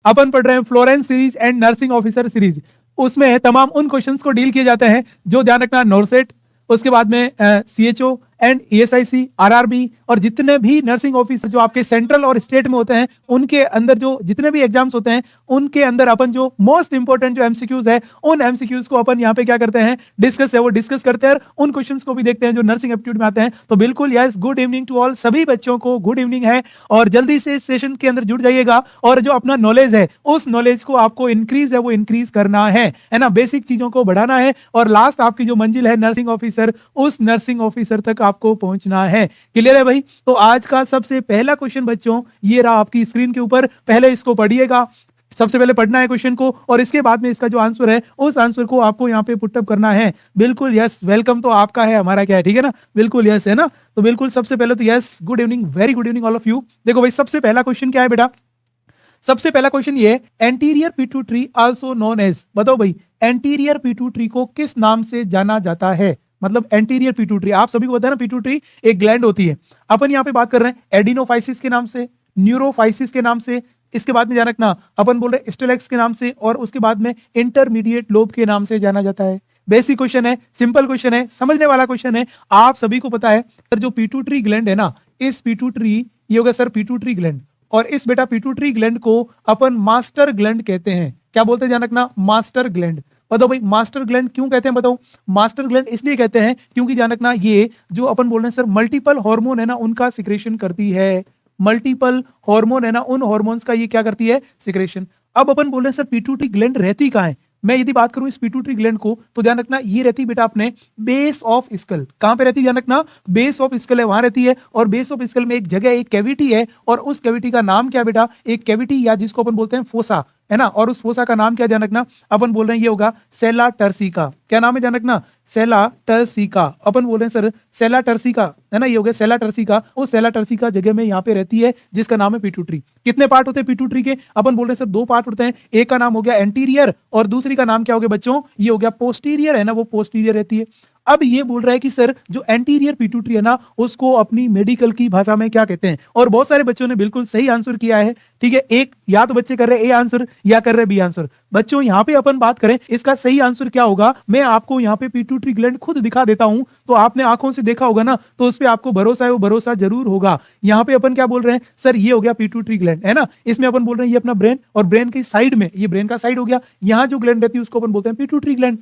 अपन पढ़ रहे हैं Florence series and nursing officer series. उसमें तमाम उन क्वेश्चंस को डील किए जाते हैं जो ध्यान रखना नॉर्सेट, उसके बाद में CHO एंड ESIC, RRB और जितने भी नर्सिंग ऑफिसर जो आपके सेंट्रल और स्टेट में होते हैं उनके अंदर जो जितने भी एग्जाम्स होते हैं उनके अंदर अपन जो मोस्ट इंपोर्टेंट जो MCQs है उन MCQs को अपन यहाँ पे क्या करते हैं डिस्कस है वो डिस्कस करते हैं और उन क्वेश्चंस को भी देखते हैं जो नर्सिंग एप्टीट्यूड में आते हैं। तो बिल्कुल yes, good evening to all, सभी बच्चों को गुड इवनिंग है और जल्दी से इस सेशन के अंदर जुड़ जाइएगा और जो अपना नॉलेज है उस नॉलेज को आपको इंक्रीज है वो इंक्रीज करना है ना, बेसिक चीजों को बढ़ाना है और लास्ट आपकी जो मंजिल है नर्सिंग ऑफिसर, उस नर्सिंग ऑफिसर तक आपको पहुंचना है। क्लियर है भाई? तो आज का सबसे पहला क्वेश्चन बच्चों ये रहा आपकी स्क्रीन के ऊपर, पहले इसको पढ़िएगा, सबसे पहले पढ़ना है क्वेश्चन को और इसके बाद में इसका जो आंसर है उस आंसर को आपको यहाँ पे पुटअप करना है। बिल्कुल यस, वेलकम तो आपका है, हमारा क्या है, ठीक है ना, बिल्कुल यस है ना। तो बिल्कुल सबसे पहले तो yes, good evening, very good evening all of you. देखो भाई सबसे पहला क्वेश्चन क्या है बेटा, सबसे पहला क्वेश्चन ये है anterior pituitary also known as, बताओ भाई एंटीरियर पिट्यूटरी को किस नाम से जाना जाता है। मतलब एंटीरियर पिट्यूटरी आप सभी को पता है ना, पिट्यूटरी एक ग्लैंड होती है। अपन यहाँ पे बात कर रहे हैं एडिनोफाइसिस के नाम से, न्यूरोफाइसिस के नाम से, इसके बाद में ध्यान रखना अपन बोल रहे हैं स्टेलेक्स के नाम से और उसके बाद में इंटरमीडिएट लोब के नाम से जाना जाता है। बेसिक क्वेश्चन है, सिंपल क्वेश्चन है, समझने वाला क्वेश्चन है। आप सभी को पता है सर जो पिट्यूटरी ग्लैंड है ना, इस पिट्यूटरी ये होगा सर पिट्यूटरी ग्लैंड और इस बेटा पिट्यूटरी ग्लैंड को अपन मास्टर ग्लैंड कहते हैं। क्या बोलते हैं ध्यान रखना, मास्टर ग्लैंड। बताओ भाई मास्टर ग्लैंड क्यों कहते हैं, बताओ। मास्टर ग्लैंड इसलिए कहते हैं क्योंकि ध्यान रखना ये जो अपन बोल रहे हैं सर मल्टीपल हार्मोन है ना उनका सिक्रेशन करती है। मल्टीपल हार्मोन है ना उन हार्मोन्स का ये क्या करती है, सिक्रेशन। अब अपन बोल रहे हैं सर पिट्यूटरी ग्लैंड रहती कहाँ है। मैं यदि बात करूं इस पिट्यूटरी ग्लैंड को तो ध्यान रखना ये रहती बेटा अपने बेस ऑफ स्कल। कहां पे रहती है ध्यान रखना, बेस ऑफ स्कल है वहां रहती है और बेस ऑफ स्कल में एक जगह एक कैविटी है और उस कैविटी का नाम क्या बेटा, एक कैविटी या जिसको अपन बोलते हैं फोसा है ना, और उस फोसा का नाम क्या ध्यान रखना, अपन बोल रहे हैं ये होगा सेला टर्सिका। क्या नाम है ध्यान रखना, सेला टर्सिका। अपन बोल रहे हैं सर सेला टर्सिका है ना, ये हो गया सेला टर्सिका। उस सेला टर्सिका जगह में यहाँ पे रहती है जिसका नाम है पिट्यूटरी। कितने पार्ट होते हैं पिट्यूटरी के, अपन बोल रहे हैं सर दो पार्ट होते हैं, एक का नाम हो गया एंटीरियर और दूसरी का नाम क्या हो गया बच्चों, ये हो गया पोस्टीरियर है ना, वो पोस्टीरियर रहती है। अब ये बोल रहा है कि सर जो एंटीरियर पिट्यूटरी है ना उसको अपनी मेडिकल की भाषा में क्या कहते हैं, और बहुत सारे बच्चों ने बिल्कुल सही आंसर किया है। ठीक है, एक या तो बच्चे कर रहे हैं ए आंसर या कर रहे हैं बी आंसर। बच्चों यहाँ पे अपन बात करें इसका सही आंसर क्या होगा, मैं आपको यहाँ पे पिट्यूटरी ग्लैंड खुद दिखा देता हूं, तो आपने आंखों से देखा होगा ना तो उस पर आपको भरोसा है, वो भरोसा जरूर होगा। यहाँ पे अपन क्या बोल रहे हैं सर, ये हो गया पिट्यूटरी ग्लैंड है ना, इसमें अपन बोल रहे हैं ये अपना ब्रेन और ब्रेन की साइड में, ये ब्रेन का साइड हो गया, यहाँ जो ग्लैंड रहती है उसको अपन बोलते हैं पिट्यूटरी ग्लैंड।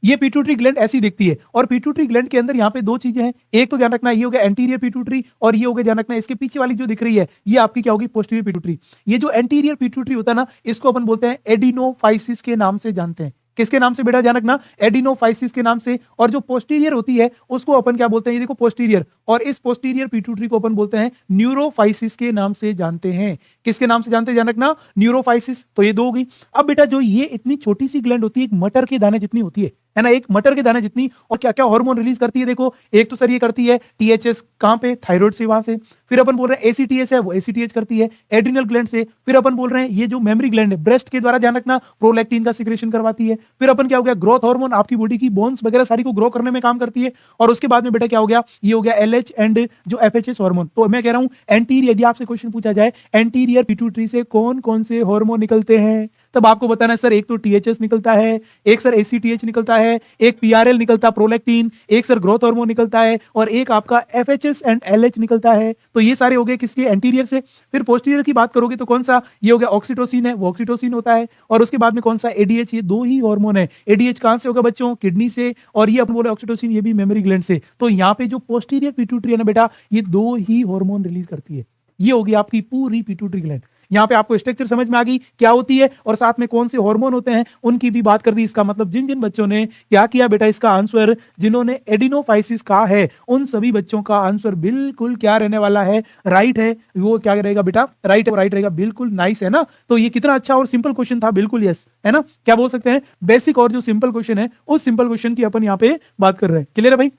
ये पिट्यूटरी ग्लैंड ऐसी दिखती है और पिट्यूटरी ग्लैंड के अंदर यहाँ पे दो चीजें हैं, एक तो ध्यान रखना ये हो गया एंटीरियर पिट्यूटरी और ये हो गया ध्यान रखना इसके पीछे वाली जो दिख रही है ये आपकी क्या होगी, पोस्टीरियर पिट्यूटरी। ये जो एंटीरियर पिट्यूटरी होता है ना इसको अपन बोलते हैं एडिनोफाइसिस के नाम से जानते हैं। किसके नाम से बेटा ध्यान रखना, एडिनोफाइसिस के नाम से। और जो पोस्टीरियर होती है उसको अपन क्या बोलते हैं, ये देखो पोस्टीरियर, और इस पोस्टीरियर पिट्यूटरी को अपन बोलते हैं न्यूरोफाइसिस के नाम से जानते हैं। किसके नाम से जानते हैं ध्यान रखना, न्यूरोफाइसिस। तो ये दो होगी। अब बेटा जो ये इतनी छोटी सी ग्लैंड होती है, एक मटर के दाने जितनी होती है ना, एक मटर के दाने जितनी, और क्या क्या हार्मोन रिलीज करती है देखो, एक तो सर ये करती है THS, कहां पे, थायराइड से, वहां से। फिर अपन बोल रहे हैं ACTH है वो ACTH करती है एड्रिनल ग्लैंड से। फिर अपन बोल रहे हैं ये जो मेमोरी ग्लैंड है ब्रेस्ट के द्वारा ध्यान रखना प्रोलैक्टिन का सिक्रेशन करवाती है। फिर अपन क्या हो गया, ग्रोथ हार्मोन, आपकी बॉडी की बोन्स वगैरह सारी को ग्रो करने में काम करती है। और उसके बाद में बेटा क्या हो गया, ये हो गया LH एंड जो FHS हार्मोन। तो मैं कह रहा हूं एंटीरियर, यदि आपसे क्वेश्चन पूछा जाए एंटीरियर पिट्यूटरी से कौन कौन से हार्मोन निकलते हैं, तब आपको बताना है सर एक तो THS निकलता है, एक सर ACTH निकलता है, एक PRL निकलता प्रोलैक्टिन, एक सर ग्रोथ हार्मोन निकलता है और एक आपका FHS एंड LH निकलता है। तो ये सारे हो गए किसके, एंटीरियर से। फिर पोस्टीरियर की बात करोगे तो कौन सा, ये हो गया ऑक्सीटोसिन है, वो ऑक्सीटोसिन होता है। और उसके बाद में कौन सा, ADH। ये दो ही हार्मोन है। ADH कहां से होगा बच्चों, किडनी से, और ये अपन बोले ऑक्सीटोसिन ये भी मेमोरी ग्लैंड से। तो यहाँ पे जो पोस्टीरियर पिट्यूटरी है ना बेटा, ये दो ही हार्मोन रिलीज करती है। ये होगी आपकी पूरी पिट्यूटरी ग्लैंड। यहाँ पे आपको स्ट्रक्चर समझ में आ गई क्या होती है और साथ में कौन से हार्मोन होते हैं उनकी भी बात कर दी। इसका मतलब जिन जिन बच्चों ने क्या किया बेटा, इसका आंसर जिन्होंने एडिनोफाइसिस कहा है उन सभी बच्चों का आंसर बिल्कुल क्या रहने वाला है, राइट है। वो क्या रहेगा बेटा, राइट है, राइट रहेगा, बिल्कुल नाइस है ना। तो ये कितना अच्छा और सिंपल क्वेश्चन था, बिल्कुल यस है ना। क्या बोल सकते हैं, बेसिक और जो सिंपल क्वेश्चन है उस सिंपल क्वेश्चन की अपन यहाँ पे बात कर रहे हैं। क्लियर है भाई?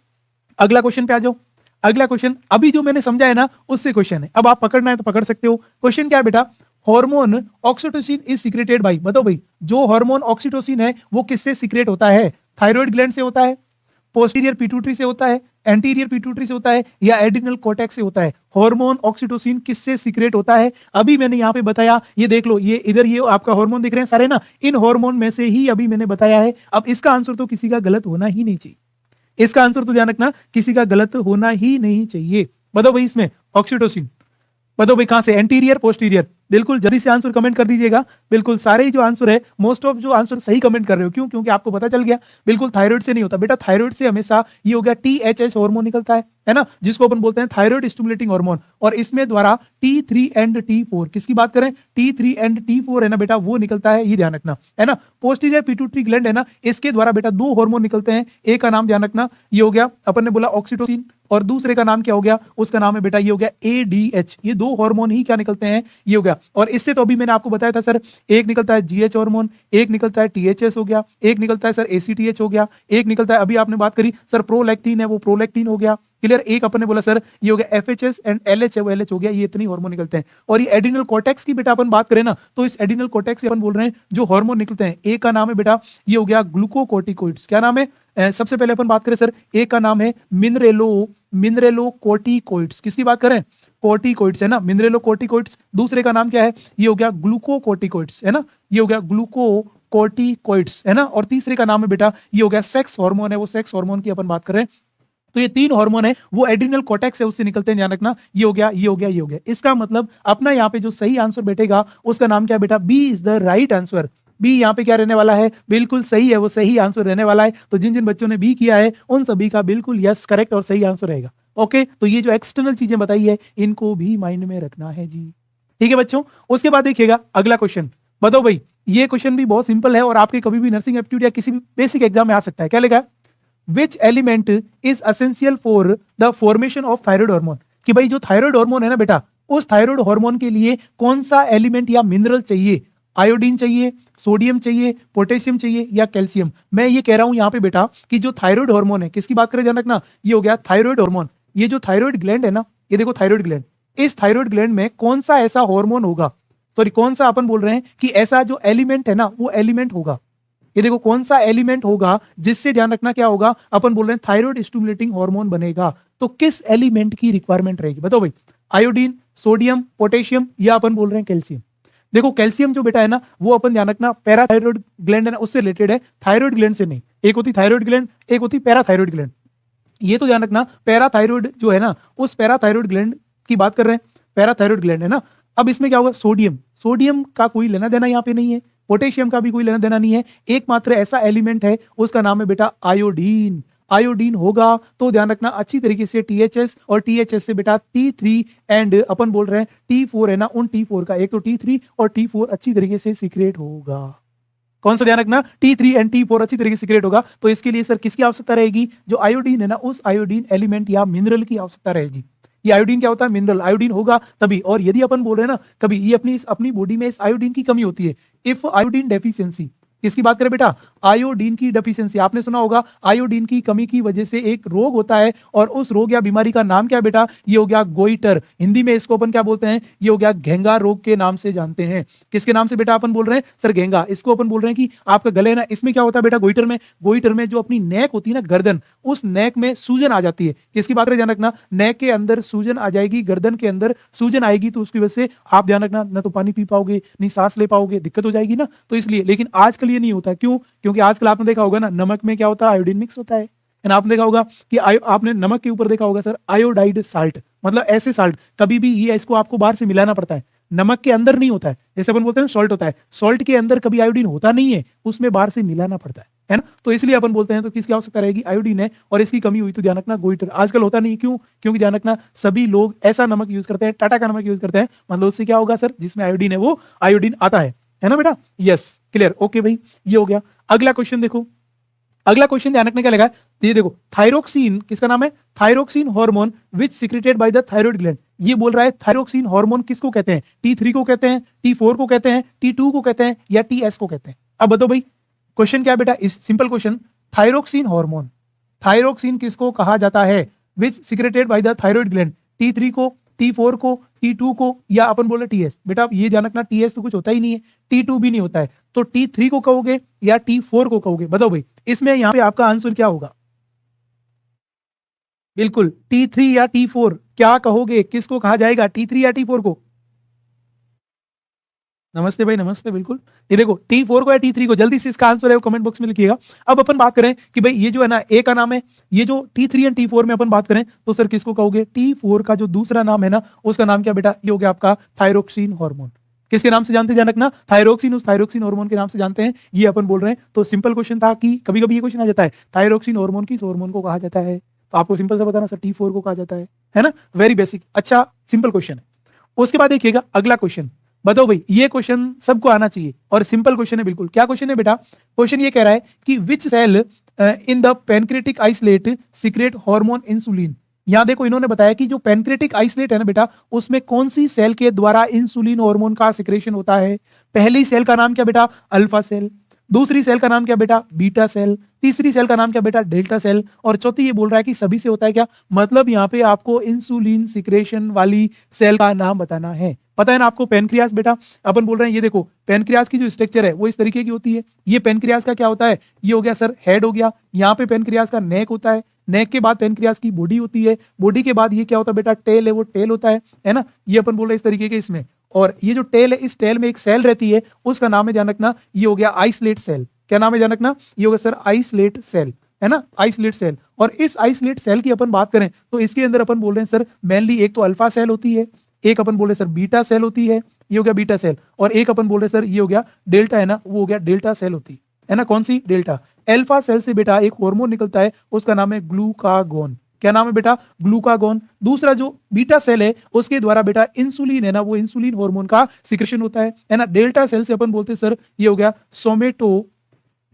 अगला क्वेश्चन पे आ जाओ। अगला क्वेश्चन अभी जो मैंने समझा है ना उससे क्वेश्चन है, अब आप पकड़ना है तो पकड़ सकते हो। क्वेश्चन क्या है बेटा, hormone oxytocin is secreted by, बताओ भाई जो हार्मोन ऑक्सीटोसिन है वो किससे सीक्रेट होता है, थायराइड ग्लैंड से होता है, पोस्टीरियर पिट्यूटरी से होता है, एंटीरियर पिट्यूटरी से होता है या एड्रिनल कॉर्टेक्स से होता है? हार्मोन ऑक्सीटोसिन किससे सीक्रेट होता है? अभी मैंने यहाँ पे बताया, ये देख लो, ये इधर ये आपका हार्मोन दिख रहे हैं सारे ना, इन हार्मोन में से ही अभी मैंने बताया है। अब इसका आंसर तो किसी का गलत होना ही नहीं चाहिए, इसका आंसर तो ध्यान रखना किसी का गलत होना ही नहीं चाहिए। बताओ भाई इसमें ऑक्सीटोसिन, बताओ भाई कहां से, एंटीरियर पोस्टीरियर? बिल्कुल जल्दी से आंसर कमेंट कर दीजिएगा। बिल्कुल सारे ही जो आंसर है, मोस्ट ऑफ जो आंसर सही कमेंट कर रहे हो, क्यों? क्योंकि आपको पता चल गया बिल्कुल थायराइड से नहीं होता बेटा, थायराइड से हमेशा ये हो गया THH हार्मोन निकलता है ना, जिसको अपन बोलते हैं थायराइड स्टिमुलेटिंग हार्मोन, और इसमें द्वारा T3 एंड T4, किसकी बात करें, T3 एंड T4 है ना बेटा, वो निकलता है, ये ध्यान रखना है ना। पोस्टीरियर पिट्यूटरी ग्लैंड है ना, इसके द्वारा बेटा दो हार्मोन निकलते हैं, एक का नाम ध्यान रखना ये हो गया, अपन ने बोला ऑक्सीटोसिन, और दूसरे का नाम क्या हो गया, उसका नाम है बेटा ये हो गया ADH। ये दो हार्मोन ही क्या निकलते हैं, ये हो गया। और इससे तो अभी मैंने आपको बताया था सर, एक निकलता है GH हार्मोन, एक निकलता है THS हो गया, एक निकलता है सर ACTH हो गया, एक निकलता है, अभी आपने बात करी सर प्रोलैक्टिन है, वो प्रोलैक्टिन हो गया, क्लियर। एक अपन ने बोला सर ये हो गया FHS एंड LH है, वो LH हो गया। ये इतनी हार्मोन निकलते हैं। और ये एड्रिनल कॉर्टेक्स की बेटा अपन बात करें ना, तो इस एड्रिनल कॉर्टेक्स से अपन बोल रहे हैं जो हार्मोन निकलते हैं, एक का नाम है बेटा ये हो गया ग्लूकोकोर्टिकोइड्स। क्या नाम है? सबसे पहले अपन बात करें सर, एक का नाम है मिनरेलोकोर्टिकोइड्स। किसकी बात करें? कोर्टिकोइड्स है ना, मिनरेलोकोर्टिकोइड्स। दूसरे का नाम क्या है? ये हो गया ग्लूकोकोर्टिकोइड्स है ना, ये हो गया ग्लूकोकोर्टिकोइड्स है ना। और तीसरे का नाम है बेटा ये हो गया सेक्स हार्मोन है, वो सेक्स हार्मोन की अपन बात करें तो ये तीन हार्मोन है वो एड्रिनल कॉर्टेक्स है उससे निकलते हैं, ध्यान रखना। ये हो गया, ये हो गया, ये हो गया। इसका मतलब अपना यहाँ पे जो सही आंसर बैठेगा उसका नाम क्या है बेटा? B is the right answer. B यहाँ पे क्या रहने वाला है? बिल्कुल सही है, वो सही आंसर रहने वाला है। तो जिन जिन बच्चों ने बी किया है उन सभी का बिल्कुल यस करेक्ट और सही आंसर रहेगा। ओके, तो ये जो एक्सटर्नल चीजें बताई है इनको भी माइंड में रखना है जी, ठीक है बच्चों। उसके बाद देखिएगा अगला क्वेश्चन। बताओ भाई, ये क्वेश्चन भी बहुत सिंपल है और आपके कभी भी नर्सिंग एप्टीट्यूड या किसी भी बेसिक एग्जाम में आ सकता है। क्या लिखा है? Which element is essential for the formation of thyroid hormone? कि भाई जो थायराइड हार्मोन है ना बेटा, उस थायराइड हार्मोन के लिए कौन सा एलिमेंट या मिनरल चाहिए? आयोडीन चाहिए, सोडियम चाहिए, पोटेशियम चाहिए या कैल्शियम? मैं ये कह रहा हूं यहाँ पे बेटा कि जो थायराइड हार्मोन है, किसकी बात करें ध्यान रखना, ये हो गया थायराइड हार्मोन। ये जो थायराइड ग्लैंड है ना, ये देखो थायराइड ग्लैंड, इस थायराइड ग्लैंड में कौन सा ऐसा हार्मोन होगा, सॉरी कौन सा अपन बोल रहे हैं कि ऐसा जो एलिमेंट है ना, वो एलिमेंट होगा। ये देखो कौन सा एलिमेंट होगा जिससे ध्यान रखना क्या होगा, अपन बोल रहे हैं थायराइड स्टिमुलेटिंग हार्मोन बनेगा। तो किस एलिमेंट की रिक्वायरमेंट रहेगी? बताओ भाई, आयोडीन, सोडियम, पोटेशियम या अपन बोल रहे हैं कैल्शियम? देखो कैल्शियम जो बेटा है ना, वो अपन ध्यान रखना पैराथायरॉइड ग्लैंड है ना, उससे रिलेटेड है, थायराइड ग्लैंड से नहीं। एक होती थायराइड ग्लैंड, एक होती पैराथायरॉइड ग्लैंड। ये तो ध्यान रखना पैराथायरॉइड जो है ना, उस पैराथायरॉइड ग्लैंड की बात कर रहे हैं, पैराथायरॉइड ग्लैंड है ना। अब इसमें क्या होगा? सोडियम, सोडियम का कोई लेना देना यहाँ पे नहीं है, पोटेशियम का भी कोई लेना देना नहीं है। एकमात्र ऐसा एलिमेंट है उसका नाम है बेटा आयोडीन। आयोडीन होगा तो ध्यान रखना अच्छी तरीके से THS और THS से बेटा T3 एंड अपन बोल रहे हैं T4 है ना, उन T4 का एक तो T3 और T4 अच्छी तरीके से सीक्रेट होगा। कौन सा ध्यान रखना? T3 एंड T4 अच्छी तरीके से सीक्रेट होगा। तो इसके लिए सर किसकी आवश्यकता रहेगी? जो आयोडीन है ना, उस आयोडीन एलिमेंट या मिनरल की आवश्यकता रहेगी। ये आयोडीन क्या होता है? मिनरल। आयोडीन होगा तभी। और यदि अपन बोल रहे हैं ना, कभी ये अपनी बॉडी में इस आयोडीन की कमी होती है, इफ आयोडीन डेफिशिएंसी, किसकी बात करें बेटा? आयोडीन की डेफिशिएंसी। आपने सुना होगा आयोडीन की कमी की वजह से एक रोग होता है, और उस रोग या बीमारी का नाम क्या है बेटा? ये हो गया गोइटर। हिंदी में इसको अपन क्या बोलते हैं? ये हो गया घेंगा रोग के नाम से जानते हैं। किसके नाम से बेटा अपन बोल रहे हैं? सर घेंगा। इसको अपन बोल रहे हैं कि आपका गले ना, इसमें क्या होता है बेटा? गोइटर में, गोइटर में जो अपनी नेक होती है ना, गर्दन, उस नेक में सूजन आ जाती है। किसकी बात करें? ध्यान रखना, नेक के अंदर सूजन आ जाएगी, गर्दन के अंदर सूजन आएगी, तो उसकी वजह से आप ध्यान रखना ना तो पानी पी पाओगे, नहीं सांस ले पाओगे, दिक्कत हो जाएगी ना। तो इसलिए, लेकिन आजकल ये नहीं होता। क्यों? क्योंकि आजकल आपने देखा होगा ना, नमक में क्या होता है? आयोडीन मिक्स होता है। एंड आपने देखा होगा कि आपने नमक के ऊपर देखा होगा सर आयोडाइड साल्ट, मतलब ऐसे साल्ट कभी भी ये इसको आपको बाहर से मिलाना पड़ता है, नमक के अंदर नहीं होता है। जैसे अपन बोलते हैं सॉल्ट होता है, सॉल्ट के अंदर कभी आयोडीन होता नहीं है, उसमें बाहर से मिलाना पड़ता है ना। तो इसलिए अपन बोलते हैं तो किसकी आवश्यकता रहेगी? आयोडीन है, और इसकी कमी हुई तो ध्यान रखना गोइटर। आजकल होता नहीं। क्यों? क्योंकि ध्यान रखना सभी लोग ऐसा नमक यूज करते हैं, टाटा का नमक यूज करते हैं, मतलब उससे क्या होगा सर? जिसमें आयोडीन है वो आयोडीन आता है ना बेटा। यस, क्लियर, ओके भाई, ये हो गया। अगला क्वेश्चन देखो, अगला क्वेश्चन ध्यान रखने क्या लगा, ये देखो थायरोक्सिन, किसका नाम है? Thyroxine hormone which secreted by the thyroid gland. ये बोल रहा है थायरोक्सिन हार्मोन किसको कहते हैं? T3 को कहते हैं, T4 को कहते हैं, T2 को कहते हैं या TS को कहते हैं? अब बताओ भाई, क्वेश्चन क्या है बेटा? इस simple question, thyroxine hormone, thyroxine किसको कहा जाता है? Which secreted by the thyroid gland. T3 को, T4 को, T2 को या अपन बोले TS? बेटा ये ध्यान रखना TS तो कुछ होता ही नहीं है, T2 भी नहीं होता है, तो T3 को कहोगे या T4 को कहोगे? बताओ भाई, इसमें यहाँ पे आपका आंसर क्या होगा? बिल्कुल T3 या T4 क्या कहोगे, किसको कहा जाएगा, T3 या T4 को? नमस्ते भाई, नमस्ते। बिल्कुल, ये देखो T4 को या T3 को, जल्दी से इसका आंसर है वो कमेंट बॉक्स में लिखिएगा। अब अपन बात करें कि भाई ये जो है ना ए का नाम है, ये जो T3 एंड T4 में अपन बात करें तो सर किसको कहोगे? T4 का जो दूसरा नाम है ना उसका नाम क्या बेटा, ये हो गया आपका थायरोक्सिन हार्मोन। किसके नाम से जानते हैं ध्यान रखना, थायरोक्सिन, उस थायरोक्सिन हार्मोन के नाम से जानते हैं, ये अपन बोल रहे हैं। तो सिंपल क्वेश्चन था कि कभी कभी ये क्वेश्चन आ जाता है, थायरोक्सिन हार्मोन किस हार्मोन को कहा जाता है, तो आपको सिंपल से बताना सर T4 को कहा जाता है ना, वेरी बेसिक, अच्छा सिंपल क्वेश्चन है। उसके बाद देखिएगा अगला क्वेश्चन, बताओ भाई, ये क्वेश्चन सबको आना चाहिए और सिंपल क्वेश्चन है बिल्कुल। क्या क्वेश्चन है बेटा? क्वेश्चन ये कह रहा है कि which cell in the pancreatic islet secrete hormone insulin. यहां देखो इन्होंने बताया कि जो पेनक्रेटिक आइसलेट है ना बेटा, उसमें कौन सी सेल के द्वारा इंसुलिन हार्मोन का सिक्रेशन होता है। पहली सेल का नाम क्या बेटा? Alpha cell. दूसरी सेल का नाम क्या बेटा? Beta cell. तीसरी सेल का नाम क्या बेटा? Delta cell. और चौथी ये बोल रहा है कि सभी से होता है क्या, मतलब यहाँ पे आपको इंसुलिन सिक्रेशन वाली सेल का नाम बताना है। पता है ना आपको, पेनक्रियास बेटा, अपन बोल रहे हैं ये देखो पेनक्रियास की जो स्ट्रक्चर है वो इस तरीके की होती है। ये पेनक्रियास का क्या होता है, ये हो गया सर हेड हो गया, यहाँ पे पेनक्रियास का नेक होता है, नेक के बाद पेनक्रियास की बॉडी होती है, बॉडी के बाद ये क्या होता है बेटा, टेल है, वो टेल होता है ना, ये अपन बोल रहे हैं इस तरीके के इसमें। और ये जो टेल है, इस टेल में एक सेल रहती है, उसका नाम है ध्यान रखना, ये हो गया आइसलेट सेल। क्या नाम है ध्यान रखना, ये हो गया सर आइसलेट सेल, है ना, आइसलेट सेल। और इस आइसलेट सेल की अपन बात करें तो इसके अंदर अपन बोल रहे हैं सर मेनली एक तो अल्फा सेल होती है, एक अपन बोल रहे हैं सर बीटा सेल होती है, ये हो गया बीटा सेल, और एक अपन बोल रहे हैं सर ये हो गया डेल्टा, है ना, वो हो गया डेल्टा सेल होती है ना, कौन सी? डेल्टा। अल्फा सेल से बेटा एक हार्मोन निकलता है, उसका नाम है ग्लूकागोन। क्या नाम है बेटा? ग्लूकागोन। दूसरा जो बीटा सेल है उसके द्वारा बेटा इंसुलिन, है ना, वो इंसुलिन हार्मोन का सिक्रेशन होता है ना। डेल्टा सेल से अपन बोलते हैं सर ये हो गया सोमेटो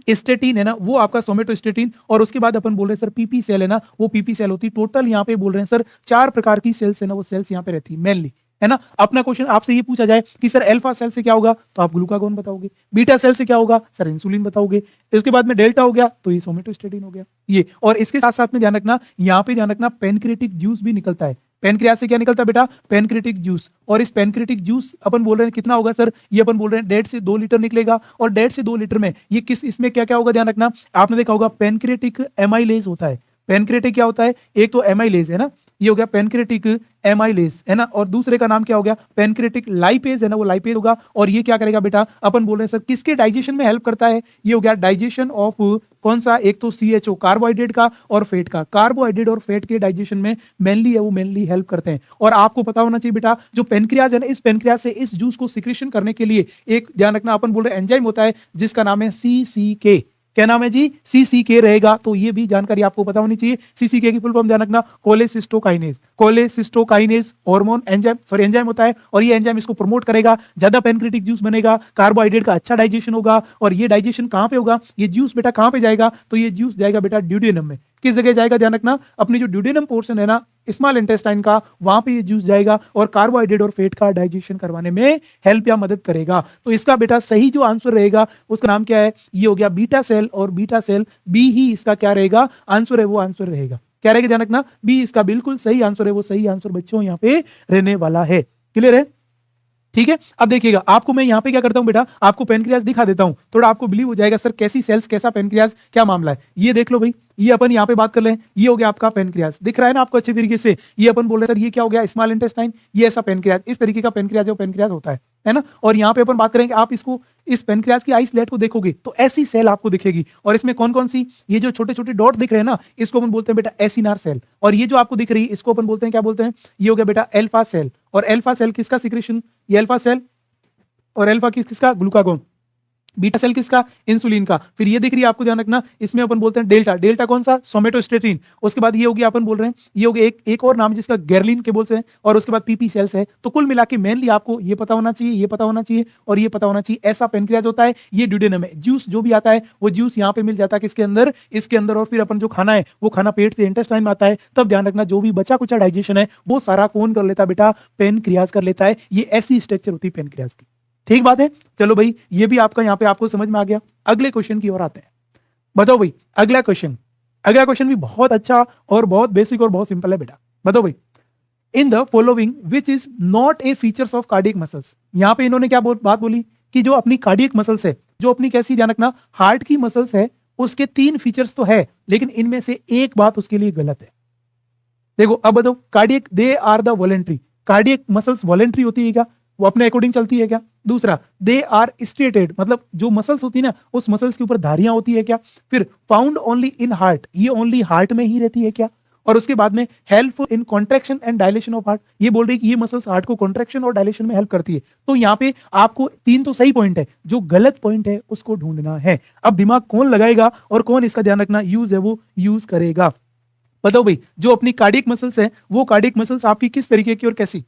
स्टेटिन, है ना, वो आपका सोमेटोस्टेटिन। और उसके बाद अपन बोल रहे हैं सर पीपी सेल, है ना, वो पीपी सेल होती है। टोटल यहाँ पे बोल रहे हैं सर 4 प्रकार की सेल्स है ना, वो सेल्स यहाँ पे रहती है मेनली, है ना। अपना क्वेश्चन आपसे ये पूछा जाए कि सर अल्फा सेल से क्या होगा, तो आप ग्लूकागोन बताओगे। बीटा सेल से क्या होगा, सर इंसुलिन बताओगे। इसके बाद में डेल्टा हो गया तो ये सोमेटोस्टेटिन हो गया ये। और इसके साथ साथ में ध्यान रखना, यहाँ पे ध्यान रखना पेनक्रेटिक जूस भी निकलता है। पेनक्रियास से क्या निकलता है बेटा? Pancreatic juice. और इस पेनक्रेटिक जूस अपन बोल रहे हैं कितना होगा सर, ये अपन बोल रहे हैं 1.5 से 2 लीटर निकलेगा। और 1.5 से 2 लीटर में ये किस, इसमें क्या क्या होगा ध्यान रखना, आपने देखा होगा पेनक्रेटिक एमाइलेज होता है। पेनक्रेटिक क्या होता है, एक तो एमाइलेज, है ना, ये हो गया पेनक्रेटिक एमाइलेज, है ना, और दूसरे का नाम क्या हो गया, पेनक्रेटिक लाइपेज, है ना, वो लाइपेज होगा। और ये क्या करेगा बेटा, अपन बोल रहे हैं सर किसके डाइजेशन में हेल्प करता है, ये हो गया डाइजेशन ऑफ कौन सा, एक तो CHO कार्बोहाइड्रेट का और फैट का। कार्बोहाइड्रेट और फैट के डाइजेशन में मेनली है वो मेनली हेल्प करते हैं। और आपको पता होना चाहिए बेटा, जो पेनक्रियाज है ना, इस पेनक्रियाज से इस जूस को सिक्रेशन करने के लिए एक ध्यान रखना अपन बोल रहे हैं एंजाइम होता है जिसका नाम है CCK। क्या नाम है जी? CCK रहेगा। तो ये भी जानकारी आपको पता होनी चाहिए। CCK की फुल फॉर्म ध्यान रखना, कोलेसिस्टोकाइनेज। कोलेसिस्टोकाइनेज हार्मोन एंजाइम, सॉरी एंजाइम होता है, और ये एंजाइम इसको प्रमोट करेगा, ज्यादा पेनक्रेटिक जूस बनेगा, कार्बोहाइड्रेट का अच्छा डाइजेशन होगा। और ये डाइजेशन कहां पे होगा, ये जूस बेटा कहां पे जाएगा, तो ये जूस जाएगा बेटा ड्यूडेनम में। किस जगह जाएगा ध्यान रखना, अपनी जो ड्यूडेनम पोर्शन है ना स्मॉल इंटेस्टाइन का, वहां पे ये जूस जाएगा और कार्बोहाइड्रेट और फैट का डाइजेशन करवाने में हेल्प या मदद करेगा। तो इसका बेटा सही जो आंसर रहेगा उसका नाम क्या है, ये हो गया बीटा सेल। और बीटा सेल बी ही इसका क्या रहेगा, आंसर है वो आंसर रहेगा। क्या रहेगा ध्यान रखना, बी इसका बिल्कुल सही आंसर है, वो सही आंसर बच्चों यहाँ पे रहने वाला है। क्लियर है? ठीक है। अब देखिएगा आपको मैं यहाँ पे क्या करता हूँ बेटा, आपको पेनक्रियाज दिखा देता हूँ, थोड़ा आपको बिलीव हो जाएगा सर कैसी सेल्स, कैसा पेनक्रियाज, क्या मामला है। ये देख लो भाई, ये अपन यहाँ पे बात कर रहे हैं, ये हो गया आपका पेनक्रियाज, दिख रहा है ना आपको अच्छे तरीके से। ये अपन बोल रहे हैं सर ये क्या हो गया, स्मॉल इंटेस्टाइन, ये ऐसा पेनक्रियाज, इस तरीके का पेनक्रियाज जो पेनक्रियाज होता है ना। और यहाँ पे अपन बात करेंगे, आप इसको इस पेनक्रियाज की आइसलेट को देखोगे तो ऐसी सेल आपको दिखेगी। और इसमें कौन कौन सी, ये जो छोटे छोटे डॉट दिख रहे हैं ना, इसको अपन बोलते हैं बेटा एसिनार सेल। और ये जो आपको दिख रही है इसको अपन बोलते हैं, क्या बोलते हैं, ये हो गया बेटा अल्फा सेल। और अल्फा सेल किसका सिक्रेशन, ये अल्फा सेल, और अल्फा किसका, ग्लूकागोन। बीटा सेल किसका, इंसुलिन का। फिर ये दिख रही है आपको ध्यान रखना, इसमें अपन बोलते हैं डेल्टा। डेल्टा कौन सा, सोमेटोस्टेटिन। उसके बाद ये होगी अपन बोल रहे हैं, ये होगी एक और नाम जिसका गेरलिन के बोलते हैं। और उसके बाद पीपी सेल्स है। तो कुल मिला के मेनली आपको ये पता होना चाहिए, ये पता होना चाहिए और ये पता होना चाहिए, ऐसा पेनक्रियाज होता है। ये ड्यूडेनम है, जूस जो भी आता है वो जूस यहाँ पे मिल जाता है किसके अंदर, इसके अंदर। और फिर अपन जो खाना है वो खाना पेट से इंटेस्टाइन में आता है। तब ध्यान रखना जो भी बचा कुचा डाइजेशन है वो सारा कौन कर लेता है बेटा, पेनक्रियाज कर लेता है। ये ऐसी स्ट्रक्चर होती है पेनक्रियाज की। ठीक बात है। चलो भाई ये भी आपका यहाँ पे आपको समझ में आ गया। अगले क्वेश्चन की ओर आते हैं। बताओ भाई अगला क्वेश्चन भी बहुत अच्छा और बहुत बेसिक और बहुत सिंपल है बेटा। बताओ भाई, in the following which is not a features of cardiac muscles. यहाँ पे इन्होंने क्या बात बोली कि जो अपनी कार्डियक मसल्स है, जो अपनी कैसी, ध्यान रखना, हार्ट की मसल्स है, उसके 3 फीचर्स तो है लेकिन इनमें से एक बात उसके लिए गलत है। देखो अब बताओ, cardiac they are the voluntary, cardiac muscles voluntary होती है क्या, वो अपने अकॉर्डिंग चलती है क्या? दूसरा, दे आर स्टेटेड, मतलब जो मसल्स होती है ना उस मसल्स के ऊपर धारियां होती है क्या? फिर फाउंड ओनली इन हार्ट, ये ओनली हार्ट में ही रहती है क्या? और उसके बाद में helpful in contraction and dilation of heart, ये बोल रही है कि ये मसल्स हार्ट को कॉन्ट्रैक्शन और डायलेशन में हेल्प करती है। तो यहाँ पे आपको 3 तो सही पॉइंट है, जो गलत पॉइंट है उसको ढूंढना है। अब दिमाग कौन लगाएगा और कौन इसका ध्यान रखना यूज है वो यूज करेगा। बताओ भाई, जो अपनी कार्डियक मसल्स है वो कार्डियक मसल्स आपकी किस तरीके की और कैसी?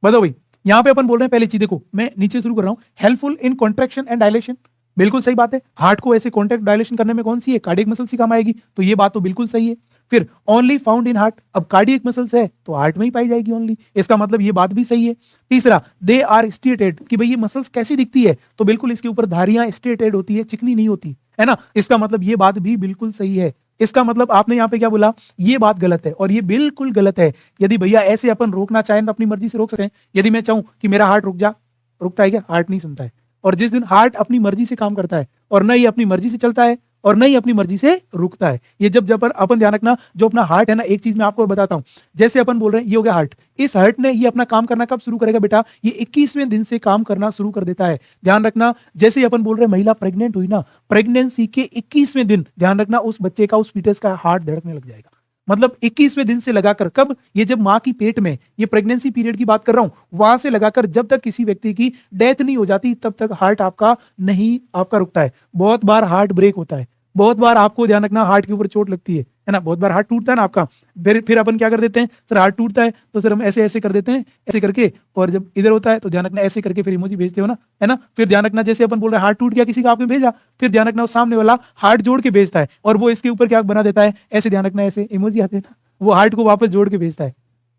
बताओ भाई, यहां पे अपन बोल रहे हैं पहली चीज, देखो मैं नीचे शुरू कर रहा हूं, helpful in contraction and dilation, बिल्कुल सही बात है। हार्ट को ऐसे कॉन्ट्रैक्ट डायलेशन करने में कौन सी है? कार्डियक मसल सी काम आएगी, तो ये बात तो बिल्कुल सही है। फिर ओनली फाउंड इन हार्ट, अब कार्डियक मसल्स है तो हार्ट में ही पाई जाएगी ओनली, इसका मतलब ये बात भी सही है। तीसरा, दे आर स्ट्रेटेड, कि भाई ये मसल्स कैसी दिखती है? तो बिल्कुल इसके ऊपर धारियां स्ट्रेटेड होती है, चिकनी नहीं होती है ना, इसका मतलब ये बात भी बिल्कुल सही है। इसका मतलब आपने यहाँ पे क्या बोला? ये बात गलत है और ये बिल्कुल गलत है। यदि भैया ऐसे अपन रोकना चाहें तो अपनी मर्जी से रोक सकते हैं। यदि मैं चाहूं कि मेरा हार्ट रुक जा, रुकता है क्या? हार्ट नहीं सुनता है। और जिस दिन हार्ट अपनी मर्जी से काम करता है और न ही अपनी मर्जी से चलता है और न ही अपनी मर्जी से रुकता है, ये जब जब अपन ध्यान रखना, जो अपना हार्ट है ना, एक चीज मैं आपको बताता हूं, जैसे अपन बोल रहे हैं ये हो गया हार्ट, इस हार्ट ने ये अपना काम करना कब शुरू करेगा बेटा? ये 21वें दिन से काम करना शुरू कर देता है। ध्यान रखना, जैसे ही अपन बोल रहे हैं महिला प्रेग्नेंट हुई ना, प्रेगनेंसी के 21वें दिन ध्यान रखना उस बच्चे का, उस फीटस का हार्ट धड़कने लग जाएगा। मतलब 21वें दिन से लगाकर, कब? ये जब माँ की पेट में, ये प्रेगनेंसी पीरियड की बात कर रहा हूं, वहां से लगाकर जब तक किसी व्यक्ति की डेथ नहीं हो जाती तब तक हार्ट आपका नहीं आपका रुकता है। बहुत बार हार्ट ब्रेक होता है, बहुत बार आपको ध्यान रखना हार्ट के ऊपर चोट लगती है ना, बहुत बार हार्ट टूटता है ना आपका। फिर अपन क्या कर देते हैं? सर हार्ट टूटता है तो सर हम ऐसे ऐसे कर देते हैं, ऐसे करके, और जब इधर होता है तो ध्यान रखना ऐसे करके फिर इमोजी भेजते हो ना, है ना। फिर ध्यान रखना, जैसे अपन बोल रहे हैं हार्ट टूट गया किसी का, आपने भेजा, फिर ध्यान रखना वो सामने वाला हार्ट जोड़ के भेजता है और वो इसके ऊपर क्या बना देता है? ऐसे ध्यान रखना, ऐसे इमोजी आते हैं ना, वो हार्ट को वापस जोड़ के भेजता है।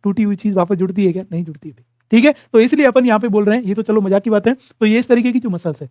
टूटी हुई चीज वापस जुड़ती है क्या? नहीं जुड़ती है। ठीक है, तो इसलिए अपन यहाँ पे बोल रहे हैं, ये तो चलो मजाक की बात है। तो ये इस तरीके की जो मसल्स है,